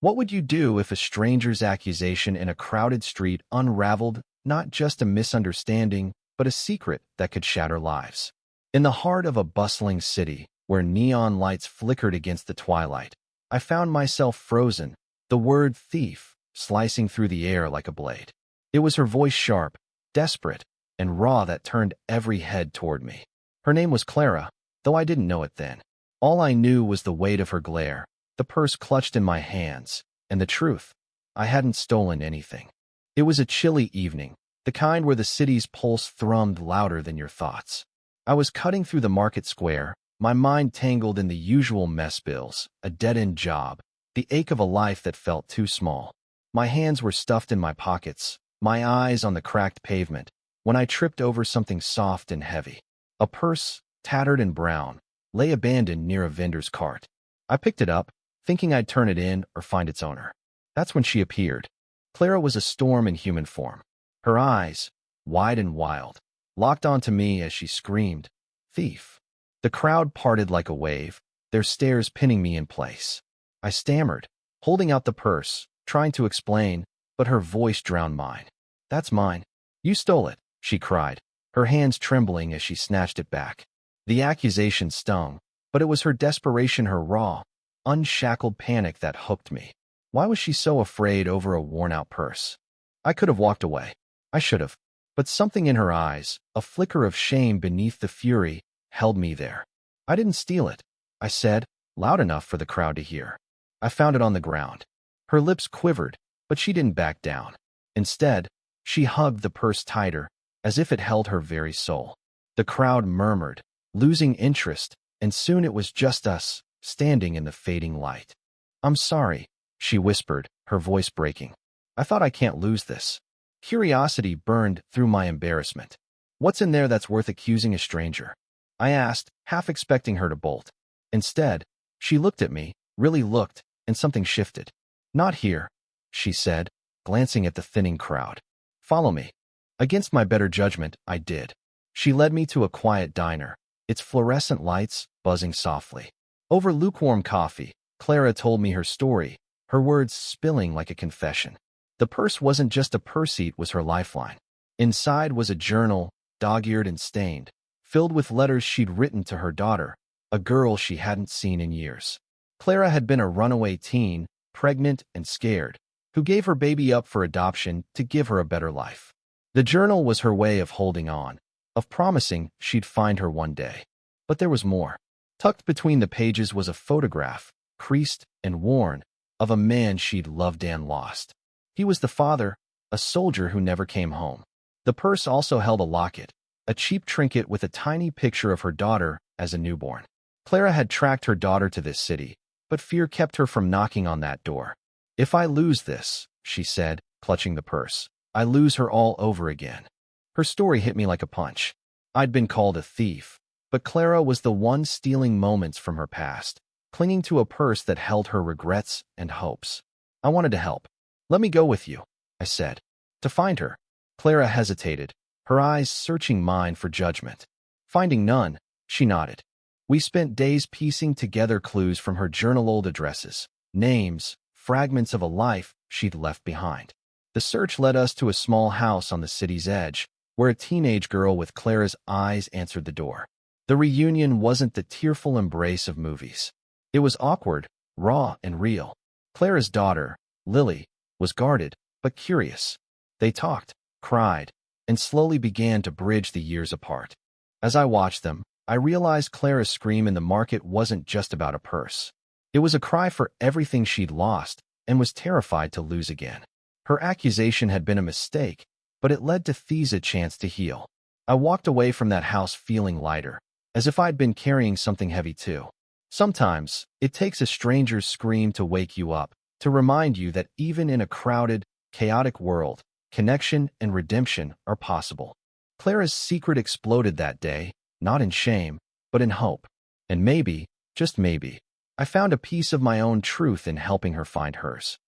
What would you do if a stranger's accusation in a crowded street unraveled not just a misunderstanding, but a secret that could shatter lives? In the heart of a bustling city, where neon lights flickered against the twilight, I found myself frozen, the word thief slicing through the air like a blade. It was her voice, sharp, desperate, and raw, that turned every head toward me. Her name was Clara, though I didn't know it then. All I knew was the weight of her glare, the purse clutched in my hands, and the truth: I hadn't stolen anything. It was a chilly evening, the kind where the city's pulse thrummed louder than your thoughts. I was cutting through the market square, my mind tangled in the usual mess: bills, a dead-end job, the ache of a life that felt too small. My hands were stuffed in my pockets, my eyes on the cracked pavement, when I tripped over something soft and heavy. A purse, tattered and brown, lay abandoned near a vendor's cart. I picked it up, thinking I'd turn it in or find its owner. That's when she appeared. Clara was a storm in human form. Her eyes, wide and wild, locked onto me as she screamed, "Thief!" The crowd parted like a wave, their stares pinning me in place. I stammered, holding out the purse, trying to explain, but her voice drowned mine. "That's mine. You stole it," she cried, her hands trembling as she snatched it back. The accusation stung, but it was her desperation, her raw, unshackled panic that hooked me. Why was she so afraid over a worn-out purse? I could have walked away. I should have. But something in her eyes, a flicker of shame beneath the fury, held me there. "I didn't steal it," I said, loud enough for the crowd to hear. "I found it on the ground." Her lips quivered, but she didn't back down. Instead, she hugged the purse tighter, as if it held her very soul. The crowd murmured, losing interest, and soon it was just us, standing in the fading light. "I'm sorry," she whispered, her voice breaking. "I thought I can't lose this." Curiosity burned through my embarrassment. "What's in there that's worth accusing a stranger?" I asked, half expecting her to bolt. Instead, she looked at me, really looked, and something shifted. "Not here," she said, glancing at the thinning crowd. "Follow me." Against my better judgment, I did. She led me to a quiet diner, its fluorescent lights buzzing softly. Over lukewarm coffee, Clara told me her story, her words spilling like a confession. The purse wasn't just a purse, it was her lifeline. Inside was a journal, dog-eared and stained, filled with letters she'd written to her daughter, a girl she hadn't seen in years. Clara had been a runaway teen, pregnant and scared, who gave her baby up for adoption to give her a better life. The journal was her way of holding on, of promising she'd find her one day. But there was more. Tucked between the pages was a photograph, creased and worn, of a man she'd loved and lost. He was the father, a soldier who never came home. The purse also held a locket, a cheap trinket with a tiny picture of her daughter as a newborn. Clara had tracked her daughter to this city, but fear kept her from knocking on that door. "If I lose this," she said, clutching the purse, "I lose her all over again." Her story hit me like a punch. I'd been called a thief, but Clara was the one stealing moments from her past, clinging to a purse that held her regrets and hopes. I wanted to help. "Let me go with you," I said. "To find her." Clara hesitated, her eyes searching mine for judgment. Finding none, she nodded. We spent days piecing together clues from her journal, old addresses, names, fragments of a life she'd left behind. The search led us to a small house on the city's edge, where a teenage girl with Clara's eyes answered the door. The reunion wasn't the tearful embrace of movies. It was awkward, raw, and real. Clara's daughter, Lily, was guarded, but curious. They talked, cried, and slowly began to bridge the years apart. As I watched them, I realized Clara's scream in the market wasn't just about a purse. It was a cry for everything she'd lost and was terrified to lose again. Her accusation had been a mistake, but it led to Thieves a chance to heal. I walked away from that house feeling lighter, as if I'd been carrying something heavy too. Sometimes, it takes a stranger's scream to wake you up, to remind you that even in a crowded, chaotic world, connection and redemption are possible. Clara's secret exploded that day, not in shame, but in hope. And maybe, just maybe, I found a piece of my own truth in helping her find hers.